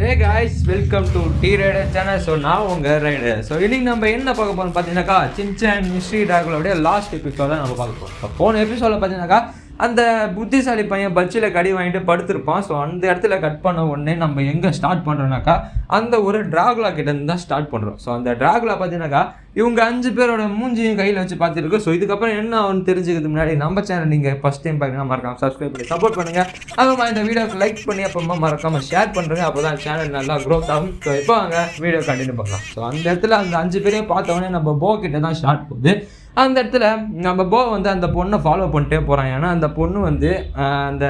Hey guys, welcome to T-Rider channel. So now உங்கள் rider. So இன்னைக்கு நம்ம என்ன பார்க்க போகிறோம் பார்த்தீங்கன்னாக்கா சின்சான் மிஸ்ட்ரி ட்ராகுலோடைய லாஸ்ட் எபிசோட நம்ம பார்க்க போகிறோம். போன எபிசோடில் பார்த்தீங்கன்னாக்கா அந்த புத்திசாலி பையன் பச்சில் கடி வாங்கிட்டு படுத்திருப்பான். ஸோ அந்த இடத்துல கட் பண்ண உடனே நம்ம எங்கே ஸ்டார்ட் பண்ணுறோம்னாக்கா அந்த ஒரு ட்ராகுலா கிட்டேருந்து தான் ஸ்டார்ட் பண்ணுறோம். ஸோ அந்த ட்ராகுலா பார்த்தீங்கன்னாக்கா இவங்க 5 பேரோட மூஞ்சியும் கையில் வச்சு பார்த்துருக்கு. ஸோ இதுக்கப்புறம் என்ன ஆகுன்னு தெரிஞ்சுக்கிறதுக்கு முன்னாடி நம்ம சேனல் நீங்கள் ஃபஸ்ட் டைம் பார்க்கலாம் மறக்காமல் சப்ஸ்கிரைப் பண்ணி சப்போர்ட் பண்ணுங்கள். அப்புறமா இந்த வீடியோக்கு லைக் பண்ணி அப்புறமா மறக்காமல் ஷேர் பண்ணுறேங்க. அப்போ தான் சேனல் நல்லா க்ரோத் ஆகும். ஸோ இப்போ வாங்க வீடியோ கண்டினியூ பண்ணலாம். ஸோ அந்த இடத்துல அந்த 5 பேரையும் பார்த்தவொடனே நம்ம போ கிட்ட தான் ஸ்டார்ட் போகுது. அந்த இடத்துல நம்ம போ வந்து அந்த பொண்ணை ஃபாலோ பண்ணிட்டே போகிறான். ஏன்னா அந்த பொண்ணு வந்து அந்த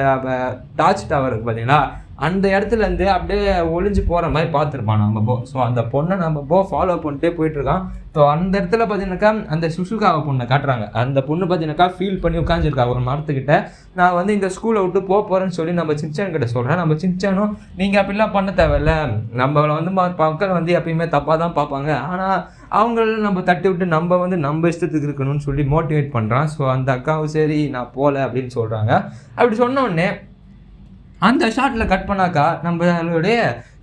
டார்ச் டவர் இருக்குது பார்த்தீங்களா, அந்த இடத்துலேருந்து அப்படியே ஒளிஞ்சு போகிற மாதிரி பார்த்துருப்பான் நம்ம போ. ஸோ அந்த பொண்ணை நம்ம போ ஃபாலோ பண்ணிட்டே போயிட்டுருக்கான். ஸோ அந்த இடத்துல பார்த்தீங்கன்னாக்கா அந்த சுசுகாவை பொண்ணை காட்டுறாங்க. அந்த பொண்ணு பார்த்தீங்கன்னாக்கா ஃபீல் பண்ணி உட்காந்துருக்கா ஒரு மரத்துக்கிட்ட. நான் வந்து இந்த ஸ்கூலை விட்டு போகிறேன்னு சொல்லி நம்ம சின்சான் கிட்ட சொல்கிறேன். நம்ம சின்சானும் நீங்கள் அப்படிலாம் பண்ண தேவையில்ல, நம்மளை வந்து மக்கள் வந்து எப்பயுமே தப்பாக தான் பார்ப்பாங்க, ஆனால் அவங்கள நம்ம தட்டி விட்டு நம்ம வந்து நம்ம இஷ்டத்துக்கு இருக்கணும்னு சொல்லி மோட்டிவேட் பண்ணுறான். ஸோ அந்த அக்காவும் சரி நான் போகல அப்படின்னு சொல்கிறாங்க. அப்படி சொன்ன உடனே அந்த ஷாட்டில் கட் பண்ணாக்கா நம்மளுடைய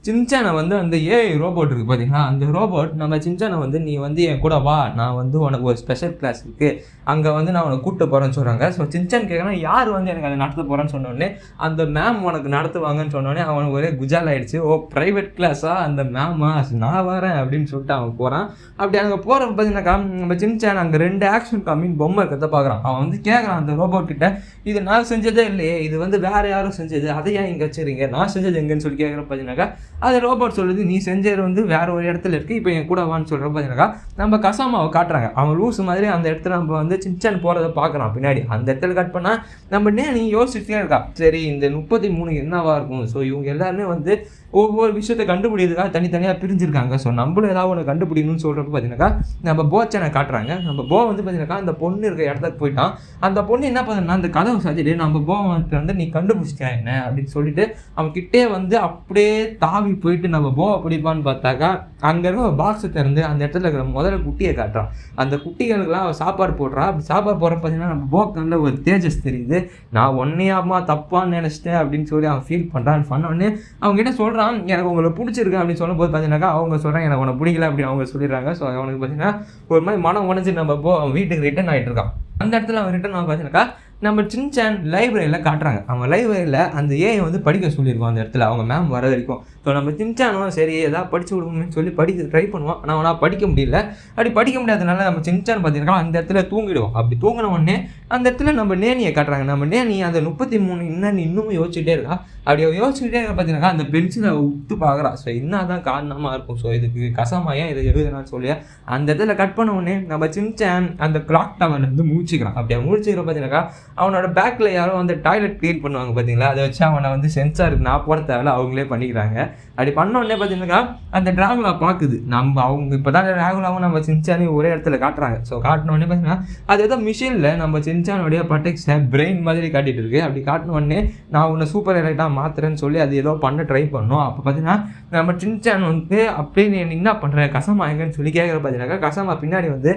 சின்சானை வந்து அந்த ஏஐ ரோபோட் இருக்குது பார்த்தீங்கன்னா, அந்த ரோபோட் நம்ம சின்சானை வந்து நீ வந்து என் கூட வா, நான் வந்து உனக்கு ஒரு ஸ்பெஷல் கிளாஸ் இருக்குது, அங்கே வந்து நான் உனக்கு கூப்பிட்டு போகிறேன்னு சொல்கிறாங்க. ஸோ சின்சான் கேட்குறேன் யார் வந்து எனக்கு அதை நடத்த போகிறேன்னு சொன்னோடனே அந்த மேம் உனக்கு நடத்துவாங்கன்னு சொன்னோடனே அவனுக்கு ஒரே குஜால் ஆகிடுச்சு. ஓ ப்ரைவேட் கிளாஸாக அந்த மேமா, நான் வரேன் அப்படின்னு சொல்லிட்டு அவன் போகிறான். அப்படி அங்கே போகிறப்ப பார்த்தீங்கன்னாக்கா நம்ம சின்சான் அங்கே 2 ஆக்ஷன் காமின் பொம்மை இருக்கிறத பார்க்குறான். அவன் வந்து கேட்குறான் அந்த ரோபோட் கிட்ட, இது நான் செஞ்சதே இல்லையே, இது வந்து வேறு யாரும் செஞ்சது, அதை ஏன் இங்கே வச்சுருங்க, நான் செஞ்சது எங்கன்னு சொல்லி கேட்குறப்ப பார்த்தீங்கன்னாக்கா அது ரோபோட் சொல்லுது நீ செஞ்சது வந்து வேறு ஒரு இடத்துல இருக்குது, இப்போ என் கூட வான்னு சொல்கிறப்ப பார்த்தீங்கன்னாக்கா நம்ம கசாமாவை காட்டுறாங்க. அவன் லூஸ் மாதிரி அந்த இடத்துல நம்ம வந்து சின்சான் போகிறத பார்க்குறான் பின்னாடி. அந்த இடத்துல கட் பண்ணால் நம்ம நீ யோசிச்சுட்டே இருக்கா, சரி இந்த 33 என்னவா இருக்கும். ஸோ இவங்க எல்லாருமே வந்து ஒவ்வொரு விஷயத்தை கண்டுபிடிக்கிறதுக்காக தனித்தனியாக பிரிஞ்சிருக்காங்க. ஸோ நம்மளும் ஏதாவது ஒன்று கண்டுபிடிக்கணும்னு சொல்கிறப்ப பார்த்தீங்கன்னாக்கா நம்ம போச்சனை காட்டுறாங்க. நம்ம போ வந்து பார்த்தீங்கன்னாக்கா அந்த பொண்ணு இருக்க இடத்துக்கு போயிட்டான். அந்த பொண்ணு என்ன பண்ணுறா, அந்த கதவை சாத்திட்டு நம்ம போ வந்து நீ கண்டுபிடிச்சிட்டா என்ன அப்படின்னு சொல்லிட்டு அவன் கிட்டே வந்து அப்படியே தாவி போயிட்டு நம்ம போவை பிடிப்பான்னு பார்த்தாக்கா அங்கே இருக்க பாக்ஸை திறந்து அந்த இடத்துல இருக்கிற முதல்ல குட்டியை காட்டுறான். அந்த குட்டிகளுக்கெல்லாம் அவன் சாப்பாடு போடுறான். அப்படி சாப்பாடு போடுற பார்த்தீங்கன்னா நம்ம போக்கு நல்ல ஒரு தேஜஸ் தெரியுது. நான் ஒன்னையாமா தப்பான்னு நினச்சிட்டேன் அப்படின்னு சொல்லி அவன் ஃபீல் பண்ணுறான். பண்ண உடனே அவங்க கிட்ட சொல்கிறான் எனக்கு உங்களை பிடிச்சிருக்கு அப்படின்னு சொல்லும்போது பார்த்தீங்கன்னாக்கா அவங்க சொல்கிறாங்க எனக்கு உன்னை பிடிக்கல அப்படின்னு அவங்க சொல்லிடுறாங்க. ஸோ அவனுக்கு பார்த்தீங்கன்னா ஒரு மாதிரி மனம் உடஞ்சி நம்ம அவன் வீட்டுக்கு ரிட்டர்ன் ஆகிட்டு இருக்கான். அந்த இடத்துல அவன் ரிட்டர்ன் ஆகும் பார்த்தீங்கன்னாக்கா நம்ம சின்சான் லைப்ரரியில் காட்டுறாங்க. அவங்க லைப்ரரியில் அந்த ஏஐ வந்து படிக்க சொல்லியிருக்கோம் அந்த இடத்துல அவங்க மேம் வர வரைக்கும். ஸோ நம்ம சின்சானும் சரி ஏதாவது படித்து விடுவோம்னு சொல்லி படிக்க ட்ரை பண்ணுவோம். ஆனால் அவனால் படிக்க முடியல. அப்படி படிக்க முடியாதனால நம்ம சின்சான் பார்த்தீங்கன்னா அந்த இடத்துல தூங்கிடுவோம். அப்படி தூங்கின உடனே அந்த இடத்துல நம்ம நேனியை காட்டுறாங்க. நம்ம நேனி அந்த 33 என்னன்னு இன்னும் யோசிச்சுட்டே இருக்கா. அப்படி யோசிச்சுட்டே இருக்க பார்த்தீங்கன்னா அந்த பென்சிலை உத்து பார்க்குறா. ஸோ என்ன தான் காரணமாக இருக்கும், ஸோ இதுக்கு கசமாயா இதை எழுதுனான்னு சொல்லி அந்த இடத்துல கட் பண்ண உடனே நம்ம சின்சான் அந்த கிளாக் டவர்லேருந்து மூழ்கிக்கிறான். அப்படியே மூழ்கிக்கிற பார்த்தீங்கன்னாக்கா அவனோட பேக்கில் யாரோ வந்து டாய்லெட் க்ளீன் பண்ணுவாங்க பார்த்தீங்களா, அதை வச்சு அவனை வந்து சென்சாருக்கு நான் போட தேவையில்ல அவங்களே பண்ணிக்கிறாங்க. அப்படி பண்ண உடனே பார்த்தீங்கன்னாக்கா அந்த ட்ராகுலா பார்க்குது. நம்ம அவங்க இப்போ தான் ட்ராகுலாவும் நம்ம சின்சானையும் ஒரே இடத்துல காட்டுறாங்க. ஸோ காட்டின உடனே பார்த்தீங்கன்னா அது ஏதோ மிஷினில் நம்ம சின்சானுடைய ப்ரொடெக்ஷனை பிரெயின் மாதிரி காட்டிகிட்டு இருக்கு. அப்படி காட்டின உடனே நான் உன்னை சூப்பர் ஹைலைட்டாக மாற்றுறேன்னு சொல்லி அது ஏதோ பண்ண ட்ரை பண்ணோம். அப்போ பார்த்தீங்கன்னா நம்ம சின்சான் வந்து அப்படியே நீ என்ன பண்ணுற கசமா எங்கன்னு சொல்லி கேட்குற பார்த்தீங்கன்னாக்கா கசமா பின்னாடி வந்து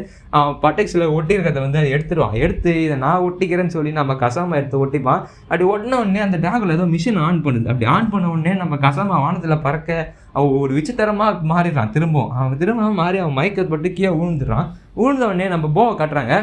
பட்டெக்ஸில் ஒட்டியிருக்கிறத வந்து அதை எடுத்துருவான். எடுத்து இதை நான் ஒட்டிக்கிறேன்னு சொல்லி நம்ம கசாமா எடுத்து ஒட்டிப்பான். அப்படி ஒட்டின உடனே அந்த ட்ராகுலா ஏதோ மிஷின் ஆன் பண்ணுது. அப்படி ஆன் பண்ண உடனே நம்ம கசாமா வானத்தில் பறக்க அவன் ஒரு விசித்திரமாக மாறிடுறான். திரும்ப மாறி அவன் மயக்கப்பட்டு கீழே விழுந்துடுறான். விழுந்த உடனே நம்ம போவை காட்டுறாங்க.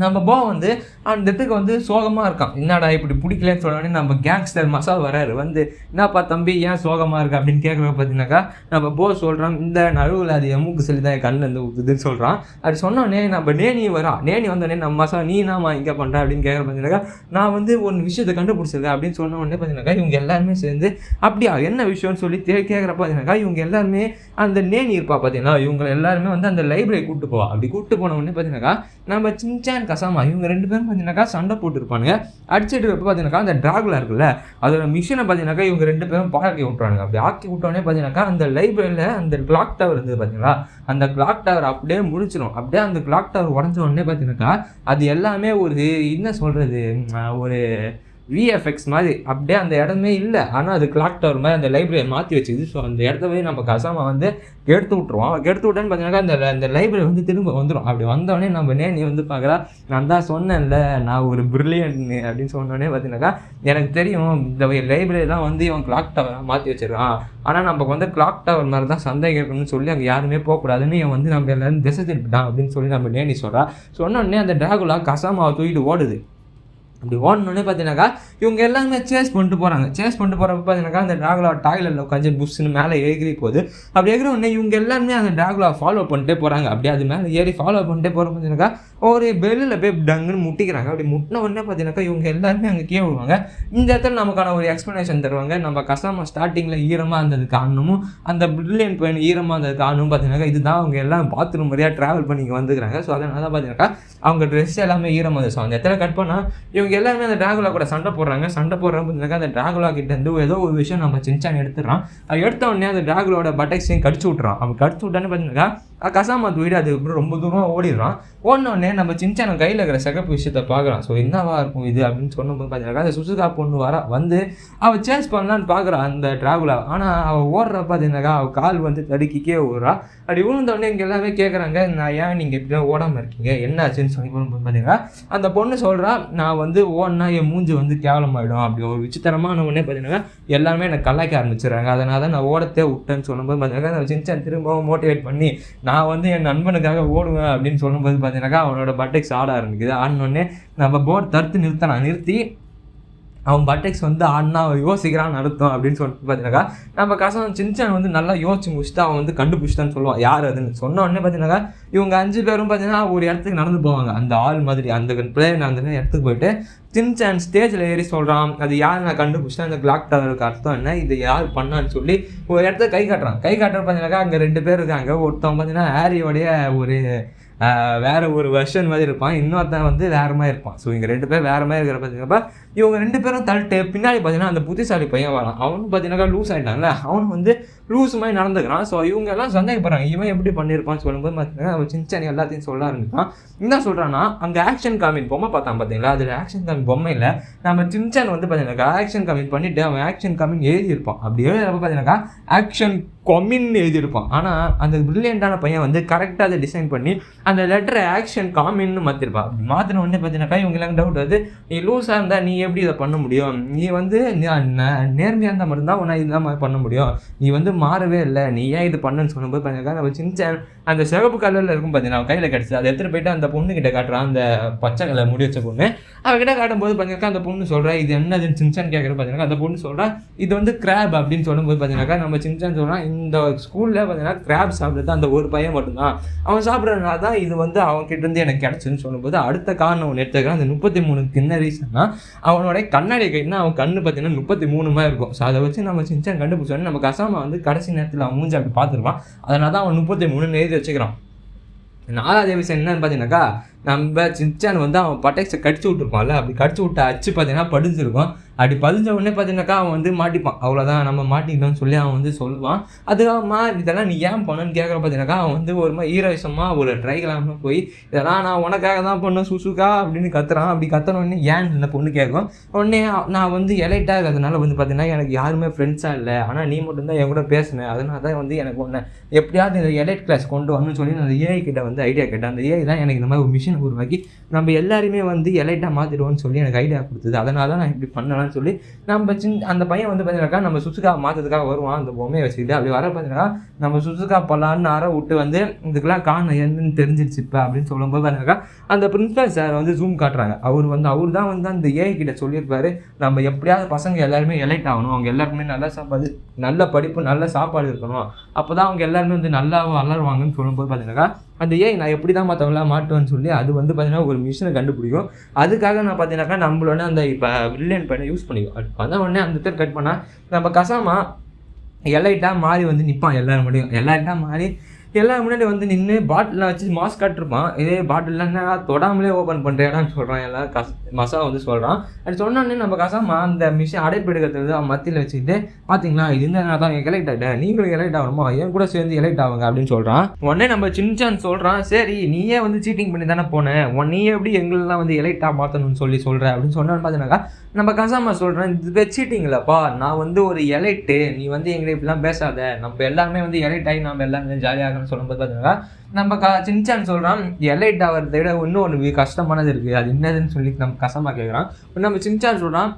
நம்ம போ வந்து அந்த இடத்துக்கு வந்து சோகமாக இருக்கான். என்னடா இப்படி பிடிக்கலன்னு சொன்னோடனே நம்ம கேங்ஸ்டர் மசால் வராரு. வந்து என்னப்பா தம்பி ஏன் சோகமாக இருக்கு அப்படின்னு கேட்குறப்ப பார்த்தீங்கன்னாக்கா நம்ம போ சொல்கிறான் இந்த நடுவில் அது எம்முக்கு சொல்லி தான் என் கண்ணில் இருந்து ஊற்றுதுன்னு சொல்கிறான். அது சொன்னோடனே நம்ம நேனி வரா. நேனி வந்தோடனே நம்ம மசால் நீ நாம இங்கே பண்ணுறேன் அப்படின்னு கேட்குற பார்த்தீங்கன்னாக்கா நான் வந்து ஒரு விஷயத்தை கண்டுபிடிச்சிருக்கேன் அப்படின்னு சொன்ன உடனே பார்த்தீங்கன்னாக்கா இவங்க எல்லாருமே சேர்ந்து அப்படியா என்ன விஷயம்னு சொல்லி கேட்குறப்ப பார்த்தீங்கன்னாக்கா இவங்க எல்லாருமே அந்த நேனி இருப்பா பார்த்தீங்கன்னா இவங்க எல்லாருமே வந்து அந்த லைப்ரரி கூப்பிட்டு போவா. அப்படி கூப்பிட்டு போன உடனே பார்த்தீங்கன்னாக்கா நம்ம சின்சான் கசாமா இவங்க 2 பேரும் பார்த்தீங்கன்னாக்கா சண்டை போட்டுருப்பானுங்க. அடிச்சுட்டு இருப்ப பார்த்தீங்கன்னாக்கா அந்த ட்ராகுலா இருக்குல்ல அதோட மிஷினை பார்த்தீங்கன்னாக்கா இவங்க 2 பேரும் பாக்கி விட்டுறாங்க. அப்படி ஆக்கி விட்டோடனே பார்த்தீங்கன்னாக்கா அந்த லைப்ரரியில் அந்த கிளாக் டவர் இருந்தது பார்த்தீங்களா, அந்த கிளாக் டவர் அப்படியே முடிச்சிடும். அப்படியே அந்த கிளாக் டவர் உடஞ்ச உடனே பார்த்தீங்கன்னாக்கா அது எல்லாமே ஒரு என்ன சொல்கிறது ஒரு விஎஃப்எக்ஸ் மாதிரி அப்படியே அந்த இடமே இல்லை, ஆனால் அது கிளாக் டவர் மாதிரி அந்த லைப்ரரியை மாற்றி வச்சுது. ஸோ அந்த இடத்த போய் நம்ம கசாமா வந்து எடுத்து விட்ருவோம். எடுத்து விட்டேன்னு பார்த்தீங்கன்னா அந்த லைப்ரரி வந்து திரும்ப வந்துடும். அப்படி வந்தோடனே நம்ம நேனி வந்து பார்க்குறா, நான் தான் சொன்னேன்ல நான் ஒரு பிரில்லியன்ட்னு அப்படின்னு சொன்னோடனே பார்த்தீங்கன்னாக்கா எனக்கு தெரியும் இந்த லைப்ரரி தான் வந்து இவன் கிளாக் டவராக மாற்றி வச்சிருக்கான், ஆனால் நமக்கு வந்து கிளாக் டவர் மாதிரி தான் சந்தேகம் இருக்குன்னு சொல்லி அங்கே யாருமே போகக்கூடாதுன்னு இவன் வந்து நம்ம எல்லாரும் திசை திருப்பிட்டான் அப்படின்னு சொல்லி நம்ம நேனி சொல்கிறா. சொன்னோடனே அந்த டிராகுலா கசாமாவை தூக்கிட்டு ஓடுது. அப்படி ஓடணுன்னே பார்த்தீங்கன்னாக்கா இவங்க எல்லாருமே சேஸ் பண்ணிட்டு போகிறாங்க. சேஸ் பண்ணிட்டு போகிறப்ப பார்த்தீங்கன்னாக்கா அந்த டிராகுலா டாய்லெட்டில் உட்காந்து புஷ்ஷுன்னு மேலே எகிரி போகுது. அப்படி எகிற உடனே இவங்க எல்லாருமே அந்த டிராகுலா ஃபாலோ பண்ணிட்டே போகிறாங்க. அப்படியே அது மேலே ஏறி ஃபாலோ பண்ணிட்டே போகிற பார்த்தீங்கன்னாக்கா ஒரு பெல்லில் போய் டங்குன்னு முட்டிக்கிறாங்க. அப்படி முட்டின உடனே பார்த்தீங்கன்னாக்கா இவங்க எல்லாருமே அங்கே கீழே விடுவாங்க. இந்த இடத்துல நமக்கான ஒரு எக்ஸ்ப்ளனேஷன் தருவாங்க. நம்ம கசாமா ஸ்டார்டிங்கில் ஈரமாக இருந்தது காரணமும் அந்த பிரில்லியன்ட் பையன் ஈரமாக இருந்தது காரணமும் பார்த்தீங்கன்னாக்கா இதுதான் அவங்க எல்லாம் பாத்ரூம் வழியாக ட்ராவல் பண்ணி இங்கே வந்துக்கிறாங்க. ஸோ அதனால தான் பார்த்தீங்கன்னாக்கா அவங்க ட்ரெஸ் எல்லாமே ஈரமாக இருந்துச்சு. அந்த இடத்துல கட் பண்ணால் இவங்க எல்லாருமே அந்த டிராகுலா கூட சண்டை போடுறாங்க. சண்டை போடுறப்ப அந்த டிராகுலா கிட்டேருந்து ஏதோ ஒரு விஷயம் நம்ம சின்சான் எடுத்துடுறான். அது எடுத்த உடனே அந்த டிராகுலோட பட்டக்ஸையும் கடிச்சு விட்றான். அவன் கடிச்சு விட்டான்னு பார்த்தீங்கன்னா கசாமா தூக்கிட்டு அது ரொம்ப தூரம் ஓடிடுறான். ஓடினோடனே நம்ம சின்சான் கையில் இருக்கிற சிகப்பு விஷயத்தை பார்க்குறான். ஸோ என்னவா இருக்கும் இது அப்படின்னு சொன்னபோது பார்த்தீங்கன்னா அந்த சுசுகா பொண்ணு வந்து அவள் சேஸ் பண்ணலான்னு பார்க்குறான் அந்த டிராகுலா. ஆனால் அவள் ஓடுறப்ப பார்த்தீங்கன்னாக்கா அவள் கால் வந்து தடுக்கிக்கே ஓடுறா. அப்படி விழுந்தோடனே இங்கே எல்லாமே கேட்குறாங்க, நான் ஏன் நீங்கள் இப்படிலாம் ஓடாமல் இருக்கீங்க, என்ன ஆச்சுன்னு சொல்லி பார்த்தீங்கன்னா அந்த பொண்ணு சொல்கிறா, நான் வந்து ஓடினா என் மூஞ்சி வந்து கேவலமாயிடும். அப்படி ஒரு விசித்திரமான உடனே பார்த்தீங்கன்னா எல்லாருமே எனக்கு கலாய்க்க ஆரம்பிச்சிடுறாங்க. அதனால தான் நான் ஓடத்தே விட்டேன்னு சொல்லும்போது பார்த்தீங்கன்னா அந்த சின்சான் திரும்பவும் மோட்டிவேட் பண்ணி நான் வந்து என் நண்பனுக்காக ஓடுவேன் அப்படின்னு சொல்லும்போது பார்த்தீங்கன்னாக்கா அவனோட பட்டெக்ஸ் ஆட ஆரம்பிக்குது. ஆடினோடனே நம்ம போர்டு நிறுத்தி அவன் பட்டெக்ஸ் வந்து ஆடினா யோசிக்கிறான்னு அர்த்தம் அப்படின்னு சொல்லிட்டு பார்த்தீங்கன்னாக்கா நம்ம கசம் சின்சான் வந்து நல்லா யோசிச்சு முடிச்சுட்டு அவன் வந்து கண்டுபிடிச்சிட்டான்னு சொல்லுவான் யார் அதுன்னு. சொன்ன உடனே பார்த்தீங்கன்னாக்கா இவங்க 5 பேரும் பார்த்தீங்கன்னா ஒரு இடத்துக்கு நடந்து போவாங்க. அந்த ஆள் மாதிரி அந்த பிளேயர் அந்த இடத்துக்கு போயிட்டு சின்சான் ஸ்டேஜில் ஏறி சொல்கிறான், அது யார் நான் கண்டுபிடிச்சேன், அந்த கிளாக் டவருக்கு அர்த்தம் என்ன, இது யார் பண்ணான்னு சொல்லி ஒரு இடத்துல கை காட்டுறான். கை காட்டுற பார்த்தீங்கன்னாக்கா அங்கே 2 பேர் இருக்காங்க. ஒருத்தவங்க பார்த்தீங்கன்னா ஹாரியோடைய ஒரு வேறு ஒரு வெர்ஷன் மாதிரி இருப்பான், இன்னொருத்தன் வந்து வேறு மாதிரி இருப்பான். ஸோ இங்கே 2 பேர் வேறு மாதிரி இருக்கிற பார்த்தீங்கன்னா இவங்க 2 பேரும் தள்ளிட்டு பின்னாடி பார்த்தீங்கன்னா அந்த புத்திசாலி பையன் வரான். அவனும் பார்த்தீங்கன்னாக்கா லூஸ் ஆகிட்டான்ல, அவனு வந்து லூஸ் மாதிரி நடந்துக்கிறான். ஸோ இவங்க எல்லாம் சந்தேகப்படுறாங்க இவன் எப்படி பண்ணியிருப்பான்னு சொல்லும்போது பார்த்தீங்கன்னா அவன் சின்சான் எல்லாத்தையும் சொல்ல ஆரம்பிப்பான். என்ன சொல்கிறான்னா அங்கே ஆக்ஷன் காமின் பொம்மை பார்த்தான் பார்த்தீங்களா, அதில் ஆக்ஷன் காமின் பொம்மையில் நம்ம சின்சான் வந்து பார்த்தீங்கன்னாக்கா ஆக்ஷன் காமின் பண்ணிவிட்டு அவன் ஆக்ஷன் காமின் எழுதியிருப்பான். அப்படி எழுதுறப்ப பார்த்தீங்கன்னாக்கா ஆக்ஷன் காமின்னு எழுதியிருப்பான். ஆனால் அந்த பிரில்லியண்டான பையன் வந்து கரெக்டாக அதை டிசைன் பண்ணி அந்த லெட்டரை ஆக்ஷன் காமின்னு மாற்றிருப்பான். அப்படி மாற்றின உடனே பார்த்தீங்கன்னாக்கா இவங்கெல்லாம் டவுட் வருது, நீ லூஸாக இருந்தால் நீ எப்படி இதை பண்ண முடியும், நீ வந்து நேர்மையாக இருந்தால் மட்டும்தான் உன்னை இதெல்லாம் பண்ண முடியும், நீ வந்து மாறவே இல்லை, நீ ஏன் இது பண்ணுன்னு சொல்லும்போது பார்த்தீங்கன்னா நம்ம சின்சான் அந்த சிவப்பு கலரில் இருக்கும் பார்த்தீங்கன்னா அவன் கையில் கிடச்சி அதை எடுத்துகிட்டு போயிட்டு அந்த பொண்ணுக்கிட்ட காட்டுறான். அந்த பச்சை கலர் முடி வச்ச பொண்ணு அவகிட்ட காட்டும்போது பார்த்தீங்கன்னா அந்த பொண்ணு சொல்கிறா இது என்னதுன்னு சின்சான் கேட்குறது பார்த்தீங்கன்னா அந்த பொண்ணு சொல்கிறா இது வந்து கிராப் அப்படின்னு சொல்லும்போது பார்த்தீங்கன்னாக்கா நம்ம சின்சான் சொல்கிறான் இந்த ஸ்கூலில் பார்த்தீங்கன்னா கிராப் சாப்பிட்றது அந்த ஒரு பையன் மட்டும்தான், அவன் சாப்பிட்றதுனால தான் இது வந்து அவன்கிட்டருந்து எனக்கு கிடச்சுன்னு சொல்லும்போது அடுத்த காரணம் ஒன்று எடுத்துக்கிறான். அந்த 33 என்ன ரீசன்னா அவனோட கண்ணாடி கைட்னா அவன் கண்ணு பார்த்தீங்கன்னா 33 மாதிரி இருக்கும். ஸோ அதை வச்சு நம்ம சின்சான் கண்டுபிடிச்சோன்னே நம்ம கசாமா வந்து கடைசி நேரத்தில் அவன் மூஞ்சி அப்படி பார்த்துருப்பான். அதனால தான் அவன் 33 எழுதி வச்சுக்கிறான். 4வது விஷயம் என்னன்னு பார்த்தீங்கன்னாக்கா நம்ம சின்சான் வந்து அவன் பட்டெக்ஸை கடிச்சு விட்டுருப்பான்ல, அப்படி கடிச்சு விட்ட அச்சு பார்த்தீங்கன்னா படிஞ்சிருக்கும். அப்படி பதிஞ்ச உடனே பார்த்தீங்கன்னாக்கா அவன் வந்து மாட்டிப்பான். அவ்வளோதான் நம்ம மாட்டிக்கிட்டோம்னு சொல்லி அவன் வந்து சொல்லுவான். அதுக்காகமா இதெல்லாம் நீ ஏன் பண்ணணும்னு கேட்குற பார்த்தீங்கன்னாக்கா அவன் வந்து ஒரு மாதிரி ஈரவசமாக ஒரு ட்ரைகலாமல் போய் இதெல்லாம் நான் உனக்காக தான் பண்ணேன் சுசுகா அப்படின்னு கத்துறான். அப்படி கத்துறோடனே ஏன் இந்த பொண்ணு கேட்கும். உடனே நான் வந்து எலைட்டாக இருக்கிறதுனால வந்து பார்த்தீங்கன்னா எனக்கு யாருமே ஃப்ரெண்ட்ஸாக இல்லை, ஆனால் நீ மட்டும்தான் என் கூட பேசினேன், அதனால தான் வந்து எனக்கு ஒன்று எப்படியாவது இந்த எலைட் கிளாஸ் கொண்டு வரணும்னு சொல்லி நான் அந்த ஏஐ கிட்ட வந்து ஐடியா கேட்டேன். அந்த ஏஐ தான் எனக்கு இந்த மாதிரி ஒரு மிஷின் உருவாக்கி நம்ம எல்லாருமே வந்து எலைட்டாக மாற்றிடுவோம்னு சொல்லி எனக்கு ஐடியா கொடுத்தது, அதனால தான் நான் இப்படி பண்ணலான்னு சொல்லி நம்ம அந்த பையன் வந்து பார்த்தீங்கன்னாக்கா நம்ம சுசுகா மாற்றதுக்காக வருவான் அந்த பொம்மையை வச்சுக்கிட்டு. அப்படி வர பார்த்தீங்கன்னா நம்ம சுசுகா பல்லான்னு அற விட்டு வந்து இதுக்கெல்லாம் காரணம் என்னன்னு தெரிஞ்சிருச்சு இப்போ அப்படின்னு சொல்லும்போது பார்த்தீங்கன்னாக்கா அந்த பிரின்சிபல் சார் வந்து ஜூம் காட்டுறாங்க. அவர் தான் வந்து அந்த ஏஐ கிட்ட சொல்லியிருப்பாரு நம்ம எப்படியாவது பசங்க எல்லாருமே எலைட் ஆகணும், அவங்க எல்லாருமே நல்ல சாப்பாடு நல்ல படிப்பு நல்ல சாப்பாடு இருக்கணும், அப்போ தான் அவங்க எல்லாருமே வந்து நல்லா வளருவாங்கன்னு சொல்லும்போது பார்த்தீங்கன்னாக்கா அந்த ஏஐ நான் எப்படி தான் மற்றவங்களாம் மாட்டுவேன்னு சொல்லி அது வந்து பார்த்தீங்கன்னா ஒரு மிஷினை கண்டுபிடிக்கும். அதுக்காக நான் பார்த்தீங்கன்னாக்கா நம்மளோட அந்த இப்போ பிரில்லியன்ட் பண்ண யூஸ் பண்ணிக்கும். அது பண்ண உடனே அந்த இடத்துல கட் பண்ணால் நம்ம கசாமா எலைட்டாக மாறி வந்து நிற்பான் எல்லாரும் முடியும். எலைட்டாக மாறி எல்லாம் முன்னாடி வந்து நின்று பாட்டிலாம் வச்சு மாஸ்க் காட்டிருப்பான். இதே பாட்டில்லாம் தொடாமலே ஓப்பன் பண்ணுறேடான்னு சொல்கிறான். எல்லாம் மசா வந்து சொல்கிறான். அது சொன்னோடனே நம்ம கசாமா அந்த மிஷின் அடைப்பு எடுக்கிறது அவன் மத்தியில் வச்சுக்கிட்டு பார்த்தீங்களா இது இருந்தால் தான் எலெக்ட் ஆகிட்டேன், நீங்களும் எலெக்ட் ஆகணுமா, என் கூட சேர்ந்து எலெக்ட் ஆகுங்க அப்படின்னு சொல்கிறான். உடனே நம்ம சின்சான் சொல்கிறான், சரி நீயே வந்து சீட்டிங் பண்ணி தானே போனேன், நீயே எப்படி எங்களெலாம் வந்து எலெக்டாக மாற்றணும்னு சொல்கிறேன் அப்படின்னு சொன்னான்னு பார்த்தீங்கன்னாக்கா நம்ம கசாமா சொல்கிறேன், இது சீட்டிங் இல்லைப்பா, நான் வந்து ஒரு எலெக்ட்டு, நீ வந்து எங்களை இப்படிலாம் பேசாத, நம்ம எல்லாருமே வந்து எலெக்ட் ஆகி நம்ம எல்லாருமே ஜாலியாகணும்னு சொல்லும்போது பார்த்தீங்கன்னா நம்ம சின்சான் சொல்கிறான், எலைட் ஆகிறத விட இன்னும் ஒன்று கஷ்டமானது இருக்குது, அது என்னதுன்னு சொல்லி நம்ம கசமாக கேட்குறான். நம்ம சின்சான் சொல்கிறான்,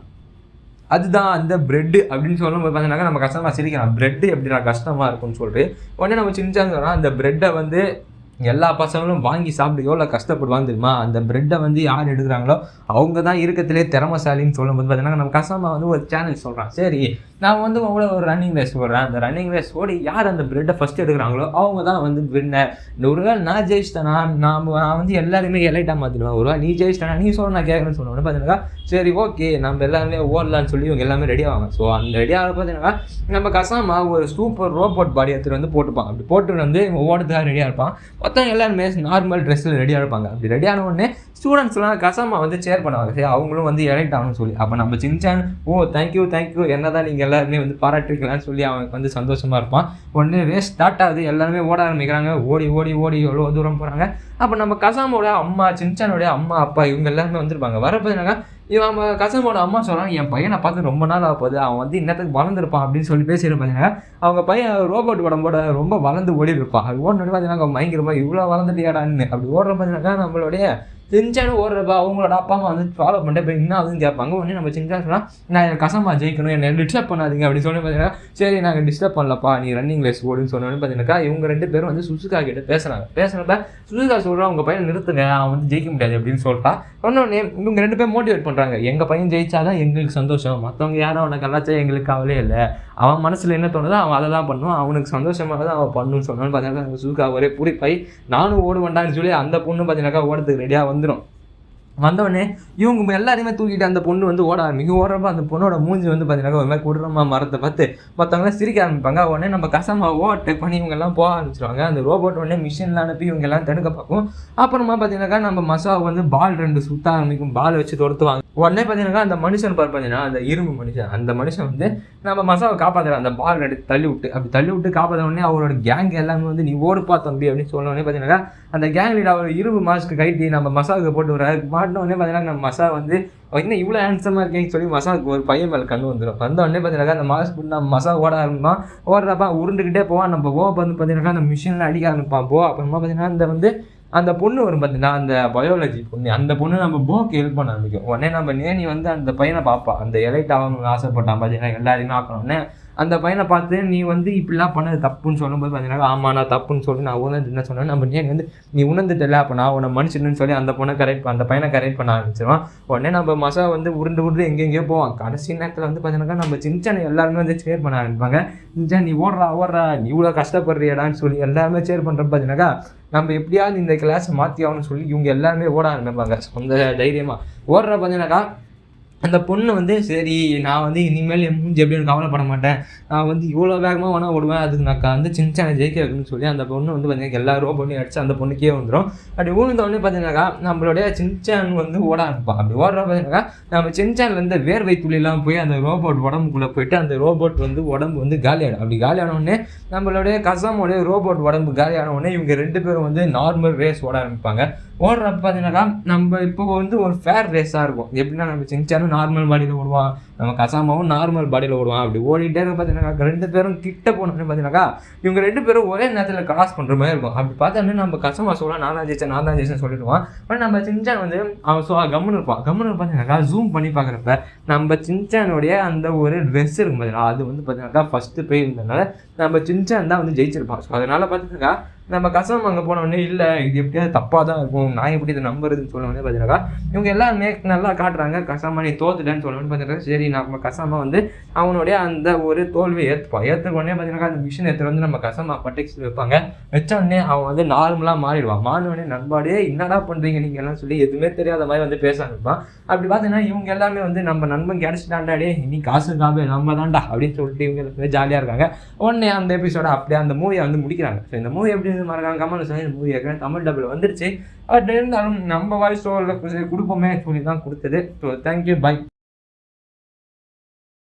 அதுதான் அந்த பிரெட்டு அப்படின்னு சொல்லும்போது பார்த்தீங்கன்னாக்கா நம்ம கஷ்டமாக சிரிக்கிறான். பிரெட்டு எப்படின்னா கஷ்டமாக இருக்கும்னு சொல்லிட்டு உடனே நம்ம சின்சான் சொல்கிறான், அந்த பிரெட்டை வந்து எல்லா பசங்களும் வாங்கி சாப்பிட்டு எவ்வளோ கஷ்டப்படுவாங்க தெரியுமா, அந்த பிரெட்டை வந்து யார் எடுக்கிறாங்களோ அவங்க தான் இருக்கத்திலே திறமசாலின்னு சொல்லும்போது பார்த்தீங்கன்னா நம்ம கசாமா வந்து ஒரு சேலஞ்ச் சொல்கிறான். சரி நான் வந்து உங்களோட ஒரு ரன்னிங் ரேஸ் போடுறேன், அந்த ரன்னிங் ரேஸ் ஓடி யார் அந்த பிரெட்டை ஃபஸ்ட்டு எடுக்கிறாங்களோ அவங்க தான் வந்து வின்னர். ஒரு வேளை நான் ஜெயிச்சிட்டேனா நான் வந்து எல்லாருமே எலைட்டாக மாற்றிடுவேன், ஒரு வேளை நீ ஜெயிச்சிட்டேனா நீ சொல்ல நான் கேட்குறேன்னு சொன்னோன்னு பார்த்தீங்கன்னா சரி ஓகே நம்ம எல்லாருமே ஓடலான்னு சொல்லி இவங்க எல்லாமே ரெடி ஆவாங்க. ஸோ அந்த ரெடியாக பார்த்தீங்கன்னா நம்ம கசாமா ஒரு சூப்பர் ரோபோட் பாடி எடுத்துகிட்டு வந்து போட்டுப்பான். அப்படி போட்டு வந்து ஓடுறதுக்காக ரெடியாக இருப்பான். மொத்தம் எல்லாருமே நார்மல் ட்ரெஸ்ஸில் ரெடியாக இருப்பாங்க. அப்படி ரெடியான உடனே ஸ்டூடெண்ட்ஸ்லாம் கசாமா வந்து சேர் பண்ணுவாங்க, சரி அவங்களும் வந்து எலெக்ட் ஆகணும்னு சொல்லி. அப்போ நம்ம சின்சான் தேங்க்யூ என்ன தான் நீங்கள் எல்லாருமே வந்து பாராட்டிருக்கலான்னு சொல்லி அவனுக்கு வந்து சந்தோஷமாக இருப்பான். உடனே ரேஸ் ஸ்டார்ட் ஆகுது, எல்லாருமே ஓட ஆரம்பிக்கிறாங்க. ஓடி ஓடி ஓடி எவ்வளோ தூரம் போகிறாங்க. அப்போ நம்ம கசாமோட அம்மா, சின்சானோடைய அம்மா அப்பா இவங்க எல்லாருமே வந்துருப்பாங்க. வரப்போனாக்கா இவன் கசாமோட அம்மா சொல்கிறாங்க, என் பையனை பார்த்து ரொம்ப நாள் ஆக போகுது, அவன் வந்து இன்னத்துக்கு வளர்ந்துருப்பான் அப்படின்னு சொல்லி பேசிட்டு பார்த்தீங்கன்னா அவங்க பையன் ரோபோட் உடம்போட ரொம்ப வளர்ந்து ஓடி இருப்பான். அது ஓடினு பார்த்தீங்கன்னா பயங்கரமாக இவ்வளோ வளர்ந்துட்டியாடான்னு அப்படி ஓடுற பார்த்தீங்கன்னாக்கா நம்மளுடைய சின்சானும் ஓடுறப்பா அவங்களோட அப்பா அம்மா வந்து ஃபாலோ பண்ணிட்டு இப்போ என்ன ஆகுதுன்னு கேட்பாங்க. உடனே நம்ம சின்சான் சொன்னால் நான் என் கசமா ஜெயிக்கணும், என்னை டிஸ்டர்ப் பண்ணாதீங்க அப்படின்னு சொல்லி பார்த்தீங்கன்னா சரி நாங்கள் டிஸ்டர்ப் பண்ணலப்பா நீ ரன்னிங் ரேஸ் ஓடுன்னு சொன்னோன்னு பார்த்தீங்கன்னாக்கா இவங்க ரெண்டு பேரும் வந்து சுசுகா கிட்ட பேசுகிறப்ப சுசுகா சொல்கிறான் உங்கள் பையன் நிறுத்துங்க, அவன் வந்து ஜெயிக்க முடியாது அப்படின்னு சொல்லிட்டா. உடனே இவங்க ரெண்டு பேரும் மோட்டிவேட் பண்ணுறாங்க, எங்கள் பையன் ஜெயிச்சாதான் எங்களுக்கு சந்தோஷம், மற்றவங்க யாரும் அவனை கலாச்சா எங்களுக்கு கவலையே இல்லை, அவன் மனசில் என்ன தோணுதோ அவன் அதை தான் பண்ணுவான், அவனுக்கு சந்தோஷமாக தான் அவன் பண்ணணும்னு சொன்னான்னு பார்த்தீங்கன்னா சுசுகா ஒரே பூரிப்பாய் நானும் ஓடுவேண்டான்னு சொல்லி அந்த பொண்ணு பார்த்தீங்கன்னாக்கா ஓடுறதுக்கு ரெடியாக வந்துடும். வந்தோடனே இவங்க எல்லாரையுமே தூக்கிட்டு அந்த பொண்ணு வந்து ஓட ஆரம்பிக்கும். ஓடுறப்ப அந்த பொண்ணோட மூஞ்சி வந்து பார்த்தீங்கன்னா ஒரு மாதிரி குடுறமா மரத்தை பார்த்து மற்றவங்களாம் சிரிக்க ஆரம்பிப்பாங்க. உடனே நம்ம கசமா ஓவர்டேக் பண்ணி இவங்கெல்லாம் போக ஆரம்பிச்சிருவாங்க. அந்த ரோபோட் உடனே மிஷினில் அனுப்பி இவங்க எல்லாம் தடுக்க பார்க்கும். அப்புறமா பார்த்தீங்கன்னாக்கா நம்ம மசாவை வந்து பால் 2 சுற்ற ஆரம்பிக்கும், பால் வச்சு தொடுத்துவாங்க. உடனே பார்த்தீங்கன்னாக்கா அந்த மனுஷன் பார்த்தீங்கன்னா அந்த இரும்பு மனுஷன், அந்த மனுஷன் வந்து நம்ம மசாவை காப்பாற்றுறான். அந்த பால் எடுத்து தள்ளி விட்டு காப்பாற்ற உடனே அவரோட கேங் எல்லாமே வந்து நீ ஓடுப்பா தம்பி அப்படின்னு சொன்ன உடனே பார்த்தீங்கன்னா அந்த கேங் லீடர் அவர் இரும்பு மாஸ்க்கு கைட்டி நம்ம மசாவுக்கு போட்டு வர மாட்டின உடனே பார்த்தீங்கன்னா நம்ம மசா வந்து இன்னும் இவ்வளோ ஹேண்ட்ஸமாக இருக்கேன்னு சொல்லி மசாவுக்கு ஒரு பையன் மேலே கண்டு வந்துடும். வந்த உடனே பார்த்தீங்கன்னா அந்த மாஸ்க் போட்டு நம்ம மசா ஓட ஆரம்பிப்பான். ஓடுறப்ப உருண்டுக்கிட்டே போவான். நம்ம வந்து பார்த்தீங்கன்னா அந்த மிஷினில் அடிக்க ஆரம்பிப்பான். அப்புறமா பார்த்தீங்கன்னா அந்த வந்து அந்த பொண்ணு வரும் பார்த்தீங்கன்னா அந்த பயாலஜி பொண்ணு, அந்த பொண்ணு நம்ம போக்கு ஹெல்ப் பண்ண ஆரம்பிக்கும். உடனே நம்ம நேனி வந்து அந்த பையனை பார்ப்பா, அந்த எலைட் ஆகணும்னு ஆசைப்பட்டான் பார்த்தீங்கன்னா எல்லாரையுமே ஆக்கணும்னே. அந்த பையனை பார்த்து நீ வந்து இப்படிலாம் பண்ணது தப்புன்னு சொல்லும்போது பார்த்தீங்கன்னா ஆமாம் நான் தப்புன்னு சொல்லி நான் உணர்ந்து என்ன சொன்னேன், நம்ம நேனி வந்து நீ உணர்ந்துட்டல அப்போ நான் உன்னை மனுஷன்னு சொல்லி அந்த பையனை கரெக்ட் பண்ண ஆரம்பிச்சிருவான். உடனே நம்ம மசா வந்து உருண்டு எங்கெங்கேயோ போவான். கடைசி நேரத்தில் வந்து பார்த்தீங்கன்னா நம்ம சின்சானை எல்லாருமே வந்து சேர் பண்ண ஆரம்பிப்பாங்க. சின்சான் நீ ஓடுறா நீ இவ்வளோ கஷ்டப்படுறியடான்னு சொல்லி எல்லாருமே சேர் பண்ணுறப்ப பார்த்தீங்கன்னாக்கா நம்ம எப்படியாவது இந்த கிளாஸை மாற்றி ஆகணும்னு சொல்லி இவங்க எல்லாருமே ஓட ஆரம்பிப்பாங்க. அந்த தைரியமாக ஓடுற பார்த்தீங்கன்னாக்கா அந்த பொண்ணு வந்து சரி நான் வந்து இனிமேல் என் மூஞ்சி எப்படின்னு கவலைப்பட மாட்டேன், நான் வந்து இவ்வளோ வேகமாக வேணால் ஓடுவேன், அதுக்கு நான் வந்து சின்சானை ஜெயிக்க வைக்கணும்னு சொல்லி அந்த பொண்ணு வந்து பார்த்தீங்கன்னா எல்லா ரோபோட்டையும் அடிச்சு அந்த பொண்ணுக்கே வந்துடும். அப்படி ஊழ்ந்தோடனே பார்த்தீங்கன்னாக்கா நம்மளுடைய சின்சான் வந்து ஓட ஆரம்பிப்பான். அப்படி ஓடுற பார்த்தீங்கன்னாக்கா நம்ம சின்சான்லேருந்து வேர்வை துளிலாம் போய் அந்த ரோபோட் உடம்புக்குள்ளே போயிட்டு அந்த ரோபோட் வந்து உடம்பு வந்து காலியாகிடும். அப்படி காலியானோடனே நம்மளுடைய கசாமோடைய ரோபோட் உடம்பு காலியானோடனே இவங்க 2 பேரும் வந்து நார்மல் ரேஸ் ஓட ஆரம்பிப்பாங்க. ஓடுறப்ப பார்த்தீங்கன்னாக்கா நம்ம இப்போ வந்து ஒரு ஃபேர் ரேஸாக இருக்கும். எப்படின்னா நம்ம சின்சானும் நார்மல் பாடியில் ஓடுவான், நம்ம கசாமாவும் நார்மல் பாடியில் ஓடுவான். அப்படி ஓடிட்டே இருக்க பார்த்தீங்கன்னாக்கா 2 பேரும் கிட்ட போனோன்னு பார்த்தீங்கன்னாக்கா இவங்க 2 பேரும் ஒரே நேரத்தில் கிராஸ் பண்ணுற மாதிரி இருக்கும். அப்படி பார்த்தோன்னா நம்ம கசாமா சொல்ல நான் தான் ஜெயிச்சேன் சொல்லிடுவான். ஆனால் நம்ம சின்சான் வந்து அவன் கம்முன்னு இருப்பான். பார்த்தீங்கன்னாக்கா ஜூம் பண்ணி பார்க்குறப்ப நம்ம சின்சானுடைய அந்த ஒரு ட்ரெஸ் இருக்கும் பார்த்தீங்கன்னா அது வந்து பார்த்தீங்கன்னாக்கா ஃபஸ்ட்டு போய் இருந்ததுனால நம்ம சின்சான் தான் வந்து ஜெயிச்சிருப்பான். ஸோ அதனால் பார்த்தீங்கன்னாக்கா நம்ம கசம் அங்கே போனோடனே இல்லை இது எப்படியாவது தப்பாக தான் இருக்கும், நான் எப்படி இதை நம்புறதுன்னு சொன்னோடனே பார்த்தீங்கன்னாக்கா இவங்க எல்லாருமே நல்லா காட்டுறாங்க. கசாமா நீ தோத்துட்டேன்னு சொல்லணும்னு பார்த்தீங்கன்னா சரி நம்ம கசாமா வந்து அவனுடைய அந்த ஒரு தோல்வியை ஏற்றுக்கொண்டே பார்த்தீங்கன்னா அந்த மிஷின் எடுத்து வந்து நம்ம கசாமா பட்டெக்ஸ் வைப்பாங்க. வச்சோடனே அவன் வந்து நார்மலாக மாறிடுவான். மாறினோடனே நண்பாடே என்னடா பண்ணுறீங்க நீங்கள் எல்லாம் சொல்லி எதுவுமே தெரியாத மாதிரி வந்து பேச ஆரம்பிப்பான். அப்படி பார்த்தீங்கன்னா இவங்க எல்லாமே வந்து நம்ம நண்பன் கிடச்சிட்டாண்டாடே இனி காசுக்காக நம்ம தான்டா அப்படின்னு சொல்லிட்டு இவங்க எல்லாமே ஜாலியாக இருக்காங்க. உடனே அந்த எபிசோட அப்படியே அந்த மூவியை வந்து முடிக்கிறாங்க. ஸோ இந்த மூவி எப்படி இருந்து மறக்காம கமெண்ட் சொல்லி இந்த மூவி ஏற்கனவே தமிழ் டப்பில் வந்துருச்சு. பட் இருந்தாலும் நம்ம வாய்ஸ் ஓவரில் கொடுப்போமே சொல்லி தான் கொடுத்தது. So thank you, by.